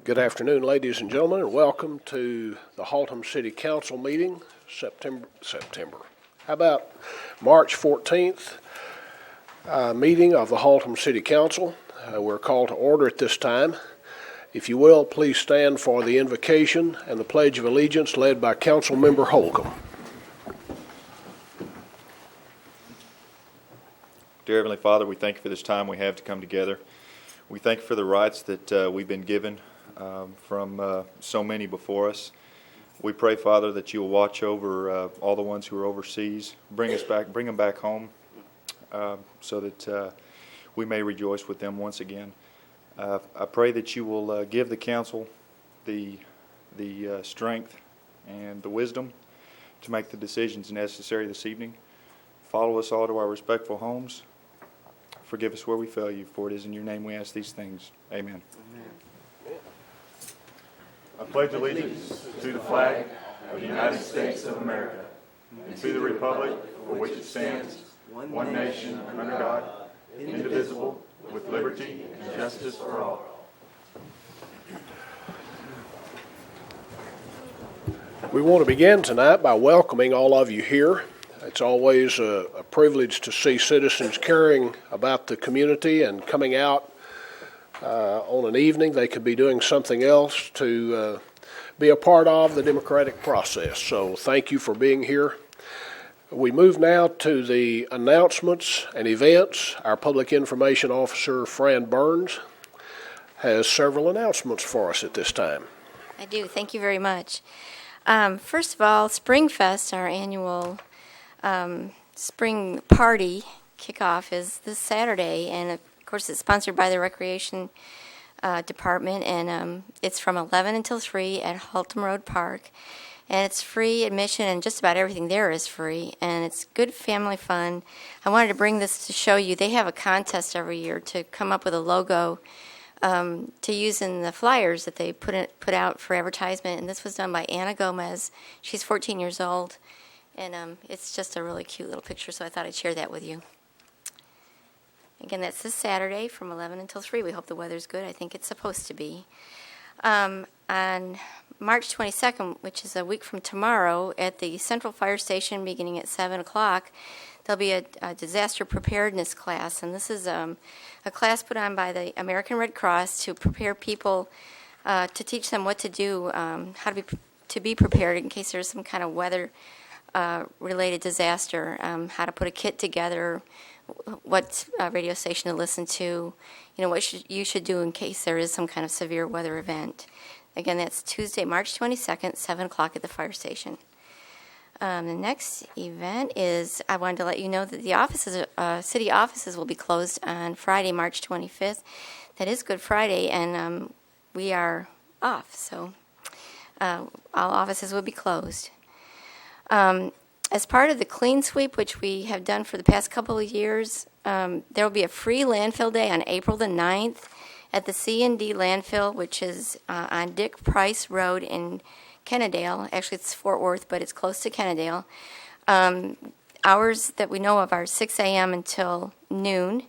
Good afternoon, ladies and gentlemen, and welcome to the Haltom City Council meeting, September. How about March 14th meeting of the Haltom City Council? We're called to order at this time. If you will, please stand for the invocation and the Pledge of Allegiance led by Council Member Haltom. Dear Heavenly Father, we thank you for this time we have to come together. We thank you for the rights that we've been given from so many before us. We pray, Father, that you will watch over all the ones who are overseas, bring them back home, so that we may rejoice with them once again. I pray that you will give the council the strength and the wisdom to make the decisions necessary this evening. Follow us all to our respectful homes. Forgive us where we fail you, for it is in your name we ask these things. Amen. Amen. I pledge allegiance to the flag of the United States of America and to the republic for which it stands, one nation under God, indivisible, with liberty and justice for all. We want to begin tonight by welcoming all of you here. It's always a privilege to see citizens caring about the community and coming out on an evening. They could be doing something else to be a part of the democratic process. So thank you for being here. We move now to the announcements and events. Our Public Information Officer, Fran Burns, has several announcements for us at this time. I do. Thank you very much. First of all, Springfest, our annual spring party kickoff, is this Saturday, and of course it's sponsored by the Recreation Department, and it's from 11 until 3 at Haltom Road Park, and it's free admission, and just about everything there is free, and it's good family fun. I wanted to bring this to show you. They have a contest every year to come up with a logo to use in the flyers that they put out for advertisement, and this was done by Anna Gomez. She's 14 years old. And it's just a really cute little picture, so I thought I'd share that with you. Again, that's this Saturday from 11 until 3. We hope the weather's good. I think it's supposed to be. On March 22nd, which is a week from tomorrow, at the Central Fire Station beginning at 7 o'clock, there'll be a disaster preparedness class. And this is a class put on by the American Red Cross to prepare people, to teach them what to do, how to be prepared in case there's some kind of weather related disaster, how to put a kit together, what radio station to listen to, what you should do in case there is some kind of severe weather event. Again, that's Tuesday, March 22nd, 7 o'clock at the fire station. The next event is, I wanted to let you know that the city offices will be closed on Friday, March 25th. That is Good Friday, and we are off, so all offices will be closed. As part of the clean sweep, which we have done for the past couple of years, there will be a free landfill day on April the 9th at the C&D landfill, which is on Dick Price Road in Kennedale. Actually, it's Fort Worth, but it's close to Kennedale. Hours that we know of are 6 a.m. until noon.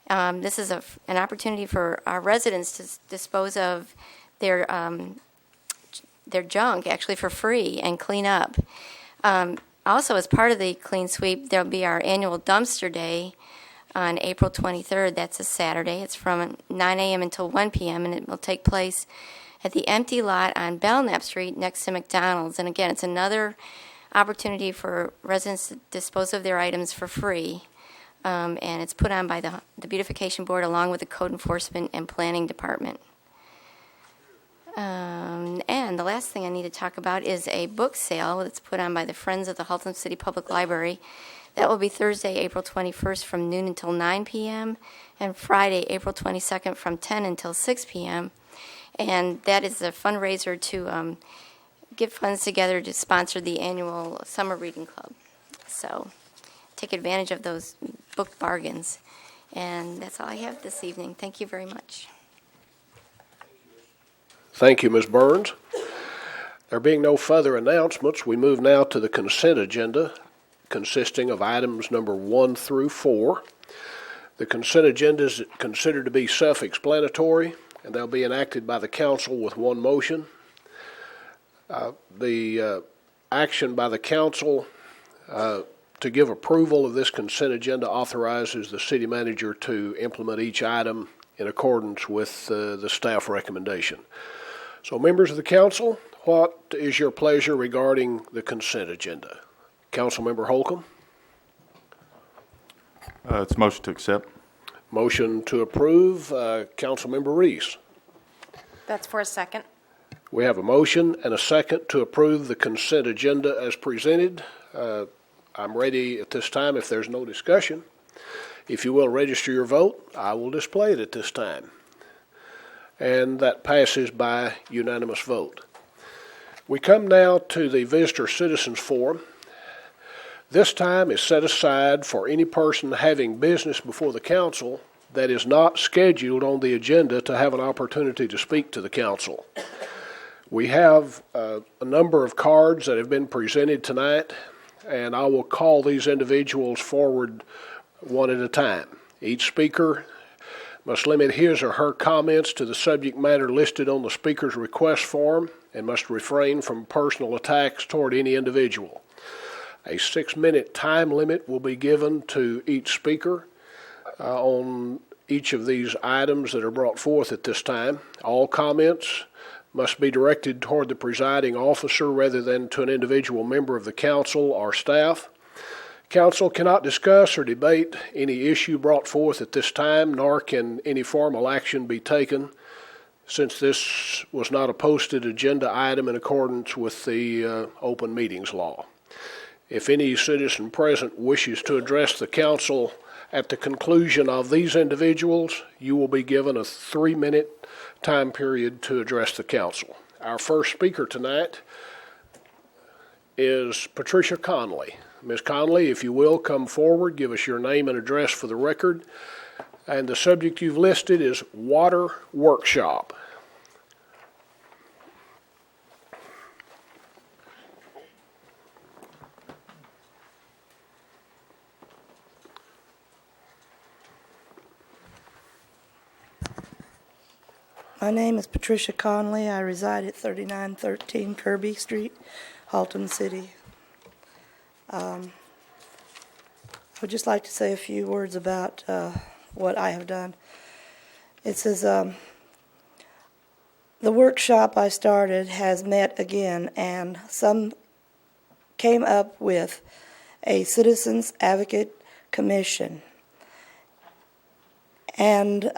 This is an opportunity for our residents to dispose of their junk, actually for free, and clean up. Also, as part of the clean sweep, there'll be our annual dumpster day on April 23rd. That's a Saturday. It's from 9 a.m. until 1 p.m., and it will take place at the empty lot on Belknap Street next to McDonald's. And again, it's another opportunity for residents to dispose of their items for free. And it's put on by the Beautification Board along with the Code Enforcement and Planning Department. And the last thing I need to talk about is a book sale that's put on by the Friends of the Haltom City Public Library. That will be Thursday, April 21st from noon until 9 p.m. and Friday, April 22nd from 10 until 6 p.m. And that is a fundraiser to get funds together to sponsor the annual Summer Reading Club. So take advantage of those book bargains. And that's all I have this evening. Thank you very much. Thank you, Ms. Burns. There being no further announcements, we move now to the consent agenda, consisting of items number 1 through 4. The consent agenda is considered to be self-explanatory, and they'll be enacted by the council with one motion. The action by the council to give approval of this consent agenda authorizes the city manager to implement each item in accordance with the staff recommendation. So, members of the council, what is your pleasure regarding the consent agenda? Councilmember Holcomb? It's motion to accept. Motion to approve, Councilmember Reese. That's for a second. We have a motion and a second to approve the consent agenda as presented. I'm ready at this time if there's no discussion. If you will register your vote, I will display it at this time. And that passes by unanimous vote. We come now to the Visitor Citizens Forum. This time is set aside for any person having business before the council that is not scheduled on the agenda to have an opportunity to speak to the council. We have a number of cards that have been presented tonight, and I will call these individuals forward one at a time. Each speaker must limit his or her comments to the subject matter listed on the speaker's request form and must refrain from personal attacks toward any individual. A 6-minute time limit will be given to each speaker on each of these items that are brought forth at this time. All comments must be directed toward the presiding officer rather than to an individual member of the council or staff. Council cannot discuss or debate any issue brought forth at this time, nor can any formal action be taken, since this was not a posted agenda item in accordance with the open meetings law. If any citizen present wishes to address the council at the conclusion of these individuals, you will be given a 3-minute time period to address the council. Our first speaker tonight is Patricia Conley. Ms. Conley, if you will, come forward, give us your name and address for the record. And the subject you've listed is water workshop. My name is Patricia Conley. I reside at 3913 Kirby Street, Haltom City. I would just like to say a few words about what I have done. It says, the workshop I started has met again, and some came up with a Citizens Advocate Commission. And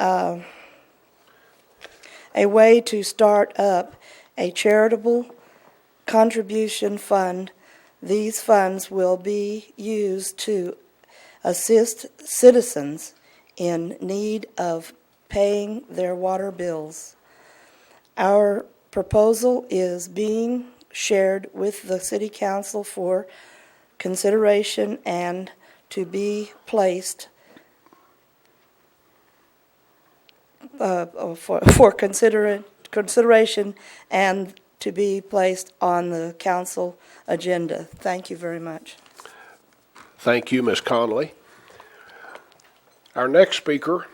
a way to start up a charitable contribution fund. These funds will be used to assist citizens in need of paying their water bills. Our proposal is being shared with the City Council for consideration and to be placed for consideration and to be placed on the council agenda. Thank you very much. Thank you, Ms. Conley. Our next speaker,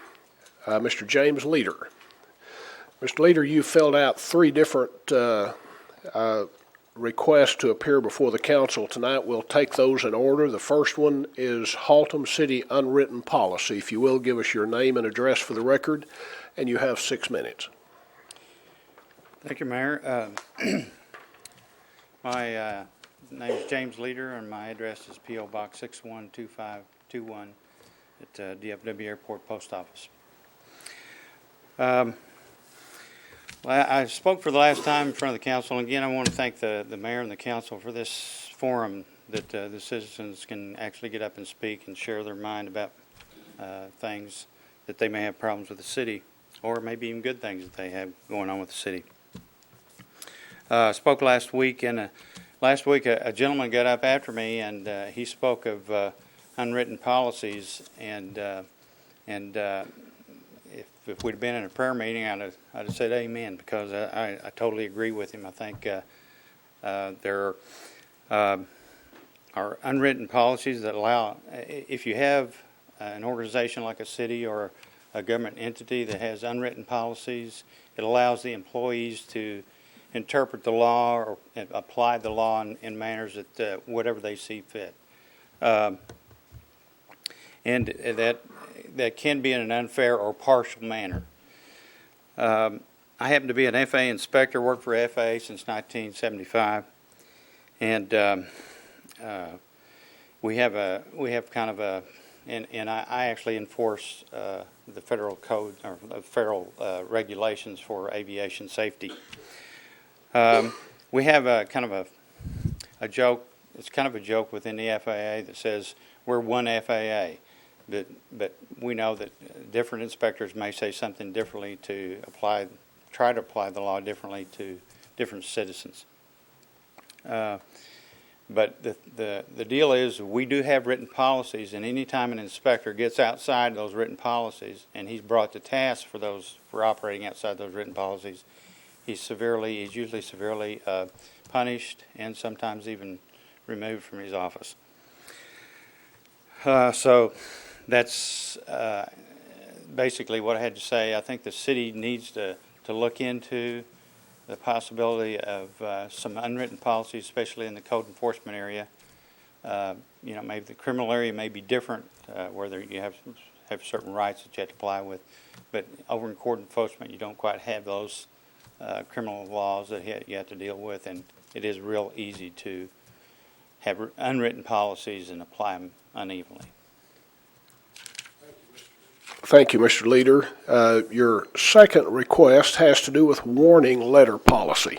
Mr. James Leader. Mr. Leader, you filled out 3 different requests to appear before the council tonight. We'll take those in order. The first one is Haltom City Unwritten Policy. If you will, give us your name and address for the record, and you have 6 minutes. Thank you, Mayor. My name is James Leader, and my address is P.O. Box 612521 at DFW Airport Post Office. I spoke for the last time in front of the council, and again, I want to thank the mayor and the council for this forum that the citizens can actually get up and speak and share their mind about things that they may have problems with the city, or maybe even good things that they have going on with the city. I spoke last week, and last week a gentleman got up after me, and he spoke of unwritten policies, and if we'd have been in a prayer meeting, I'd have said amen, because I totally agree with him. I think there are unwritten policies that allow, if you have an organization like a city or a government entity that has unwritten policies. It allows the employees to interpret the law or apply the law in manners that whatever they see fit. And that can be in an unfair or partial manner. I happen to be an FAA inspector, worked for FAA since 1975, and we have kind of a, and I actually enforce the federal code or the federal regulations for aviation safety. We have a kind of a joke. It's kind of a joke within the FAA that says we're one FAA. But we know that different inspectors may say something differently try to apply the law differently to different citizens. But the deal is we do have written policies, and any time an inspector gets outside those written policies and he's brought to task for operating outside those written policies, he's usually severely punished and sometimes even removed from his office. So that's basically what I had to say. I think the city needs to look into the possibility of some unwritten policies, especially in the code enforcement area. Maybe the criminal area may be different, where you have certain rights that you have to comply with. But over in court enforcement, you don't quite have those criminal laws that you have to deal with, and it is real easy to have unwritten policies and apply them unevenly. Thank you, Mr. Leader. Your second request has to do with warning letter policy.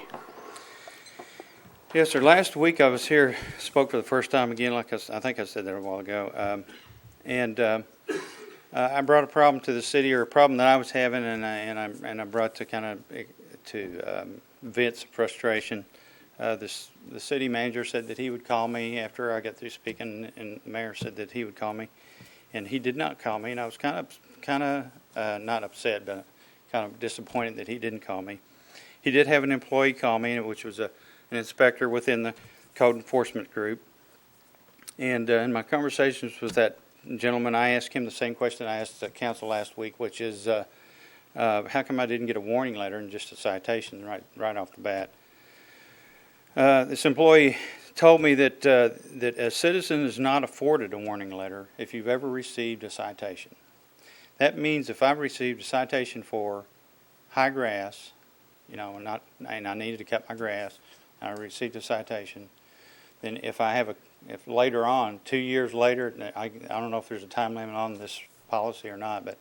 Yes, sir. Last week I was here, spoke for the first time again, like I think I said that a while ago, and I brought a problem to the city, or a problem that I was having, and I brought to kind of vent some frustration. The city manager said that he would call me after I got through speaking, and the mayor said that he would call me, and he did not call me, and I was kind of not upset, but kind of disappointed that he didn't call me. He did have an employee call me, which was an inspector within the code enforcement group, and in my conversations with that gentleman, I asked him the same question I asked the council last week, which is, how come I didn't get a warning letter and just a citation right off the bat? This employee told me that a citizen is not afforded a warning letter if you've ever received a citation. That means if I've received a citation for high grass, and I needed to cut my grass, and I received a citation, then if later on, 2 years later, I don't know if there's a time limit on this policy or not, but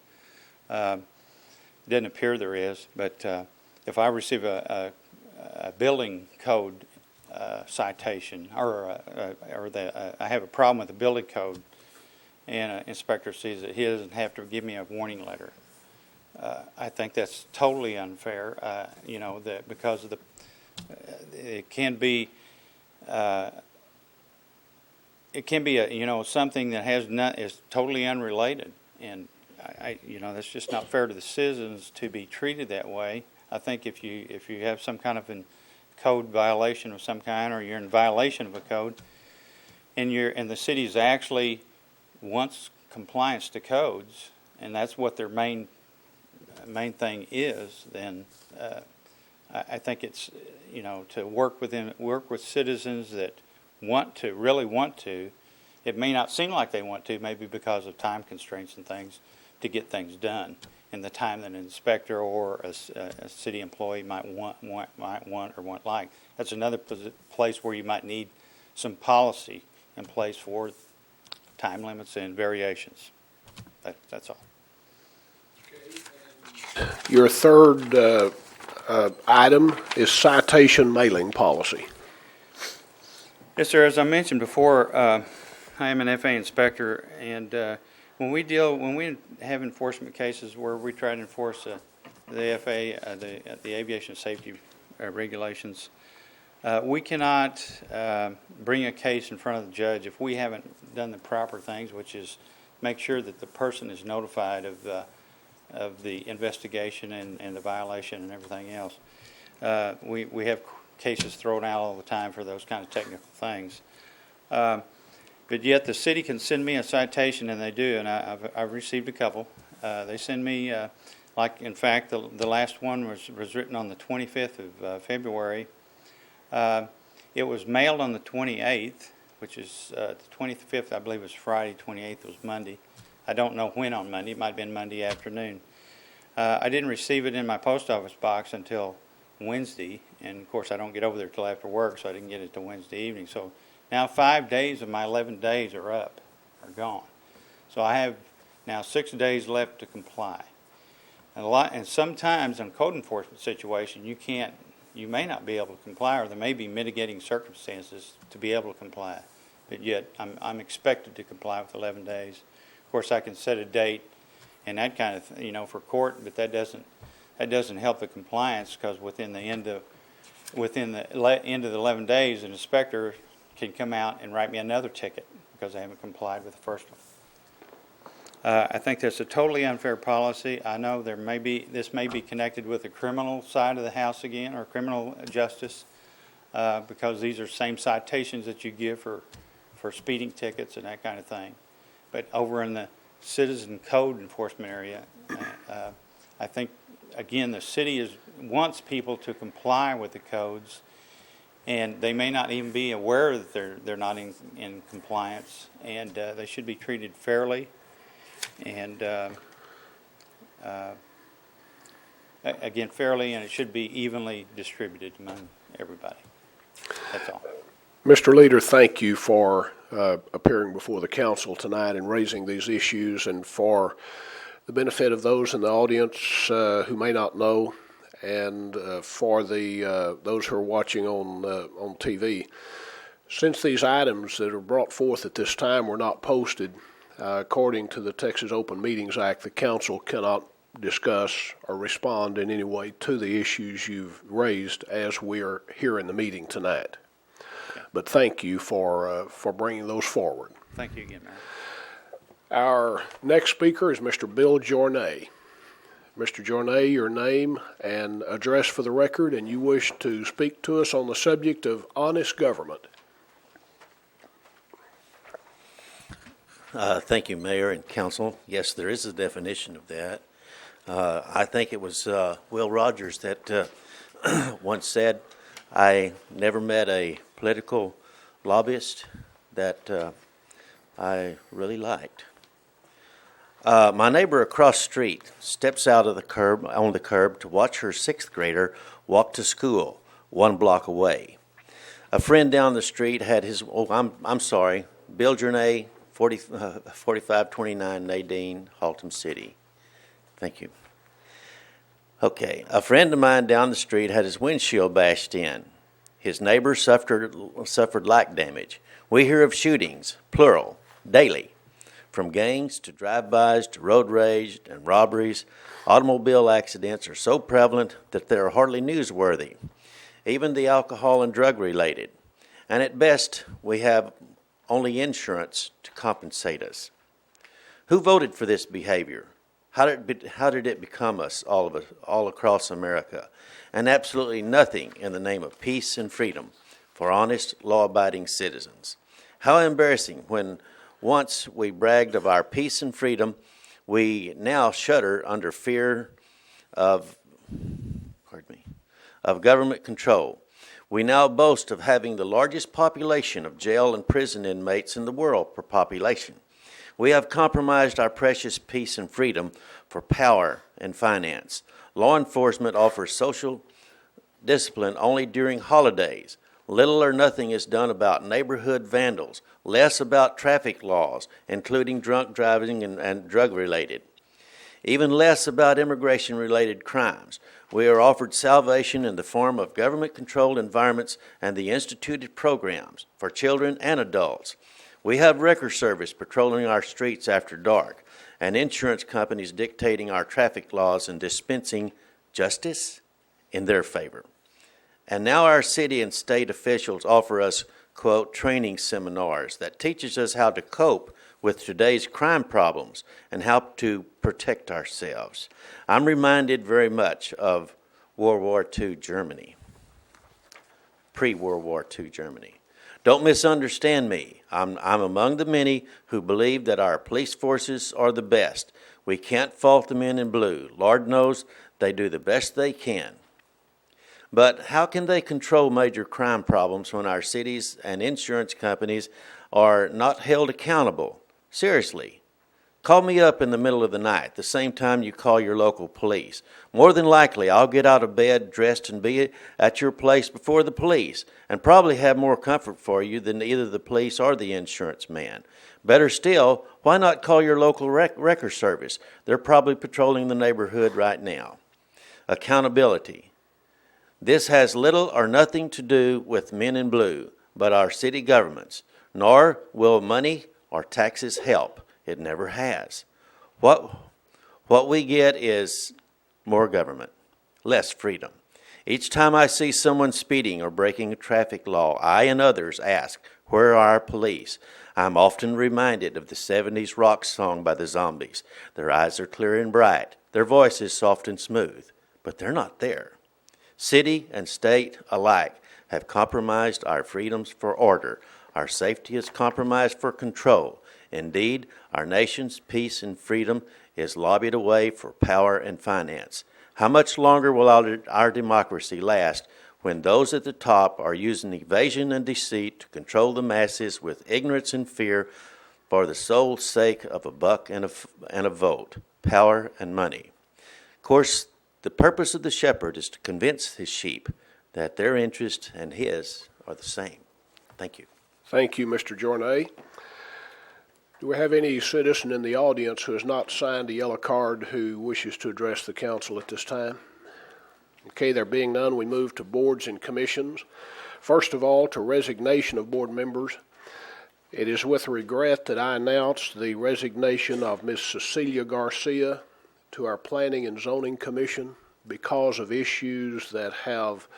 it doesn't appear there is. But if I receive a building code citation, or I have a problem with the building code, and an inspector sees that he doesn't have to give me a warning letter, I think that's totally unfair. That because of it can be something that is totally unrelated, and that's just not fair to the citizens to be treated that way. I think if you have some kind of code violation of some kind, or you're in violation of a code, and the city's actually wants compliance to codes, and that's what their main thing is, then I think it's to work with citizens that really want to. It may not seem like they want to, maybe because of time constraints and things, to get things done in the time that an inspector or a city employee might want or want like. That's another place where you might need some policy in place for time limits and variations. That's all. Your third item is citation mailing policy. Yes, sir. As I mentioned before, I am an FAA inspector, and when we have enforcement cases where we try to enforce the FAA, the aviation safety regulations, we cannot bring a case in front of the judge if we haven't done the proper things, which is make sure that the person is notified of the investigation and the violation and everything else. We have cases thrown out all the time for those kind of technical things. But yet the city can send me a citation, and they do, and I've received a couple. They send me, like, in fact, the last one was written on the 25th of February. It was mailed on the 28th, which is the 25th, I believe, was Friday. 28th was Monday. I don't know when on Monday. It might have been Monday afternoon. I didn't receive it in my post office box until Wednesday, and of course I don't get over there till after work, so I didn't get it till Wednesday evening. So now 5 days of my 11 days are gone. So I have now 6 days left to comply. And sometimes in a code enforcement situation, you may not be able to comply, or there may be mitigating circumstances to be able to comply. But yet I'm expected to comply with 11 days. Of course, I can set a date and that kind of for court, but that doesn't help the compliance, because within the end of the 11 days, an inspector can come out and write me another ticket because I haven't complied with the first one. I think that's a totally unfair policy. I know this may be connected with the criminal side of the house again, or criminal justice, because these are same citations that you give for speeding tickets and that kind of thing. But over in the citizen code enforcement area, I think, again, the city wants people to comply with the codes, and they may not even be aware that they're not in compliance, and they should be treated fairly. And again, fairly, and it should be evenly distributed among everybody. That's all. Mr. Leader, thank you for appearing before the council tonight and raising these issues, and for the benefit of those in the audience who may not know, and for those who are watching on TV. Since these items that are brought forth at this time were not posted, according to the Texas Open Meetings Act, the council cannot discuss or respond in any way to the issues you've raised as we are here in the meeting tonight. But thank you for bringing those forward. Thank you again, Mayor. Our next speaker is Mr. Bill Jornay. Mr. Jornay, your name and address for the record, and you wish to speak to us on the subject of honest government. Thank you, Mayor and Council. Yes, there is a definition of that. I think it was Will Rogers that once said, "I never met a political lobbyist that I really liked." My neighbor across the street steps out of on the curb to watch her sixth grader walk to school 1 block away. A friend down the street had Bill Jornay, 4529 Nadine, Haltom City. Thank you. Okay, a friend of mine down the street had his windshield bashed in. His neighbor suffered like damage. We hear of shootings, plural, daily, from gangs to drive-bys to road rage and robberies. Automobile accidents are so prevalent that they are hardly newsworthy, even the alcohol and drug related. And at best, we have only insurance to compensate us. Who voted for this behavior? How did it become us all across America? And absolutely nothing in the name of peace and freedom for honest, law-abiding citizens. How embarrassing when once we bragged of our peace and freedom, we now shudder under fear of government control. We now boast of having the largest population of jail and prison inmates in the world per population. We have compromised our precious peace and freedom for power and finance. Law enforcement offers social discipline only during holidays. Little or nothing is done about neighborhood vandals, less about traffic laws, including drunk driving and drug-related, even less about immigration-related crimes. We are offered salvation in the form of government-controlled environments and the instituted programs for children and adults. We have wrecker service patrolling our streets after dark, and insurance companies dictating our traffic laws and dispensing justice in their favor. And now our city and state officials offer us, quote, training seminars that teaches us how to cope with today's crime problems and how to protect ourselves. I'm reminded very much of World War II Germany, pre-World War II Germany. Don't misunderstand me. I'm among the many who believe that our police forces are the best. We can't fault the men in blue. Lord knows they do the best they can. But how can they control major crime problems when our cities and insurance companies are not held accountable? Seriously. Call me up in the middle of the night, the same time you call your local police. More than likely, I'll get out of bed, dressed, and be at your place before the police, and probably have more comfort for you than either the police or the insurance man. Better still, why not call your local wrecker service? They're probably patrolling the neighborhood right now. Accountability. This has little or nothing to do with men in blue, but our city governments. Nor will money or taxes help. It never has. What we get is more government, less freedom. Each time I see someone speeding or breaking a traffic law, I and others ask, where are our police? I'm often reminded of the 70s rock song by the Zombies. Their eyes are clear and bright, their voices soft and smooth, but they're not there. City and state alike have compromised our freedoms for order. Our safety is compromised for control. Indeed, our nation's peace and freedom is lobbied away for power and finance. How much longer will our democracy last when those at the top are using evasion and deceit to control the masses with ignorance and fear for the sole sake of a buck and a vote, power and money? Of course, the purpose of the shepherd is to convince his sheep that their interest and his are the same. Thank you. Thank you, Mr. Journay. Do we have any citizen in the audience who has not signed a yellow card who wishes to address the council at this time? Okay, there being none, we move to boards and commissions. First of all, to resignation of board members. It is with regret that I announce the resignation of Ms. Cecilia Garcia to our Planning and Zoning Commission because of issues that have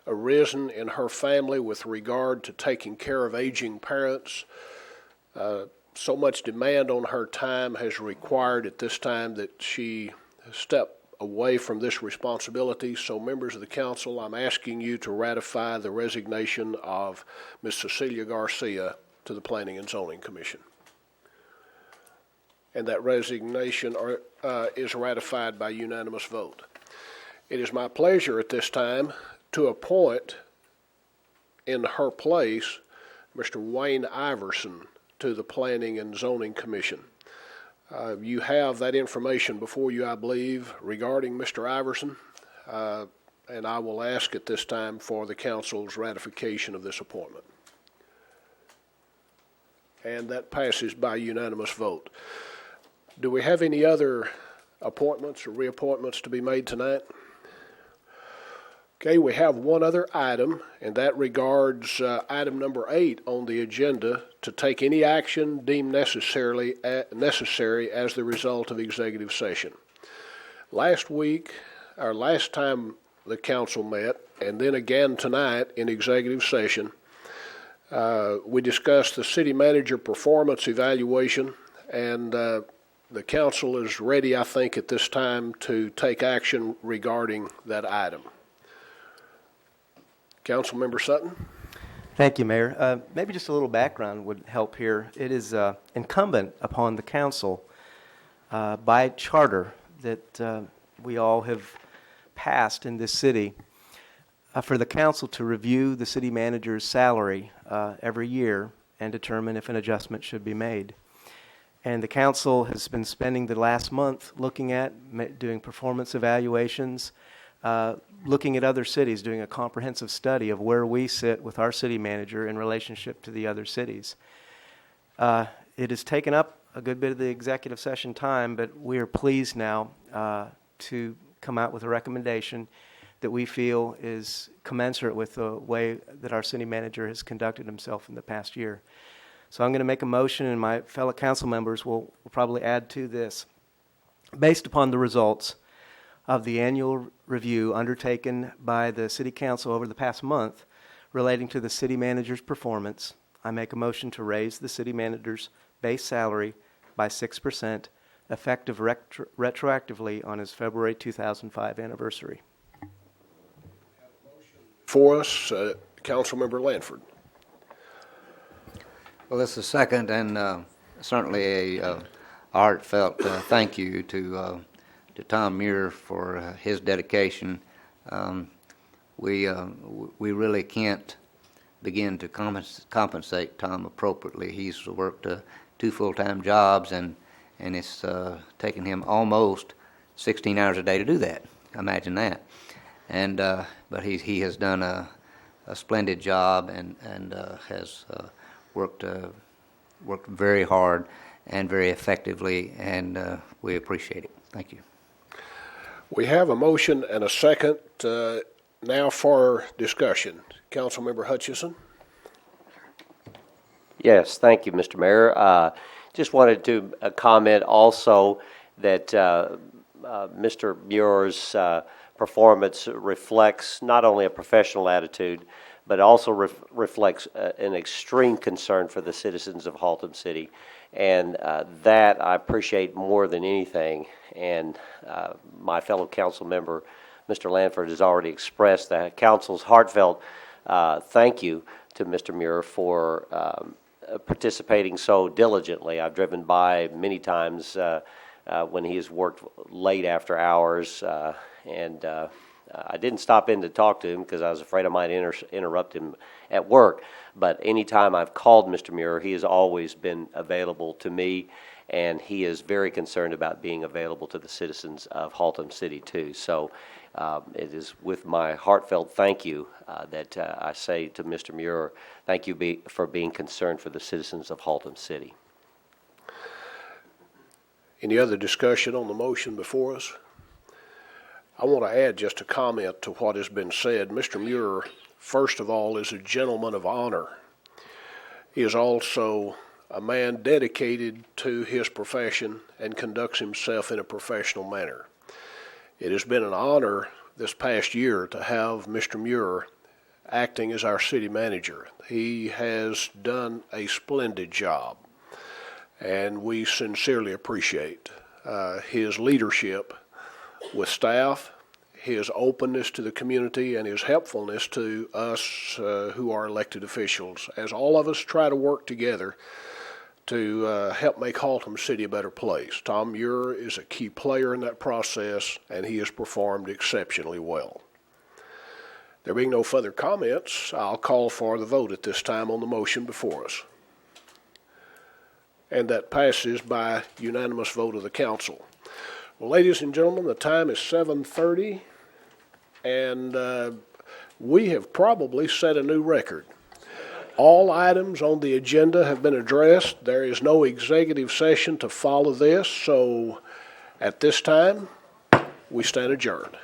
arisen in her family with regard to taking care of aging parents. So much demand on her time has required at this time that she step away from this responsibility. So members of the council, I'm asking you to ratify the resignation of Ms. Cecilia Garcia to the Planning and Zoning Commission. And that resignation is ratified by unanimous vote. It is my pleasure at this time to appoint in her place Mr. Wayne Iverson to the Planning and Zoning Commission. You have that information before you, I believe, regarding Mr. Iverson, and I will ask at this time for the council's ratification of this appointment. And that passes by unanimous vote. Do we have any other appointments or reappointments to be made tonight? Okay, we have one other item, and that regards item number 8 on the agenda, to take any action deemed necessary as the result of executive session. Last time the council met, and then again tonight in executive session, we discussed the city manager performance evaluation, and the council is ready, I think, at this time to take action regarding that item. Councilmember Sutton. Thank you, Mayor. Maybe just a little background would help here. It is incumbent upon the council by charter that we all have passed in this city for the council to review the city manager's salary every year and determine if an adjustment should be made. And the council has been spending the last month looking at doing performance evaluations, looking at other cities, doing a comprehensive study of where we sit with our city manager in relationship to the other cities. It has taken up a good bit of the executive session time, but we are pleased now to come out with a recommendation that we feel is commensurate with the way that our city manager has conducted himself in the past year. So I'm going to make a motion, and my fellow council members will probably add to this. Based upon the results of the annual review undertaken by the City Council over the past month relating to the city manager's performance, I make a motion to raise the city manager's base salary by 6%, effective retroactively on his February 2005 anniversary. For us, Councilmember Lanford. Well, this is second and certainly a heartfelt thank you to Tom Muir for his dedication. We really can't begin to compensate Tom appropriately. He's worked 2 full-time jobs, and it's taken him almost 16 hours a day to do that. Imagine that. And but he has done a splendid job and has worked very hard and very effectively, and we appreciate it. Thank you. We have a motion and a second now for discussion. Councilmember Hutchison. Yes, thank you, Mr. Mayor. Just wanted to comment also that Mr. Muir's performance reflects not only a professional attitude, but also reflects an extreme concern for the citizens of Haltom City. And that I appreciate more than anything. And my fellow council member, Mr. Lanford, has already expressed the council's heartfelt thank you to Mr. Muir for participating so diligently. I've driven by many times when he has worked late after hours, and I didn't stop in to talk to him because I was afraid I might interrupt him at work. But anytime I've called Mr. Muir, he has always been available to me, and he is very concerned about being available to the citizens of Haltom City too. So it is with my heartfelt thank you that I say to Mr. Muir, thank you for being concerned for the citizens of Haltom City. Any other discussion on the motion before us? I want to add just a comment to what has been said. Mr. Muir, first of all, is a gentleman of honor. He is also a man dedicated to his profession and conducts himself in a professional manner. It has been an honor this past year to have Mr. Muir acting as our city manager. He has done a splendid job, and we sincerely appreciate his leadership with staff, his openness to the community, and his helpfulness to us who are elected officials, as all of us try to work together to help make Haltom City a better place. Tom Muir is a key player in that process, and he has performed exceptionally well. There being no further comments, I'll call for the vote at this time on the motion before us. And that passes by unanimous vote of the council. Well, ladies and gentlemen, the time is 7:30, and we have probably set a new record. All items on the agenda have been addressed. There is no executive session to follow this, so at this time, we stand adjourned.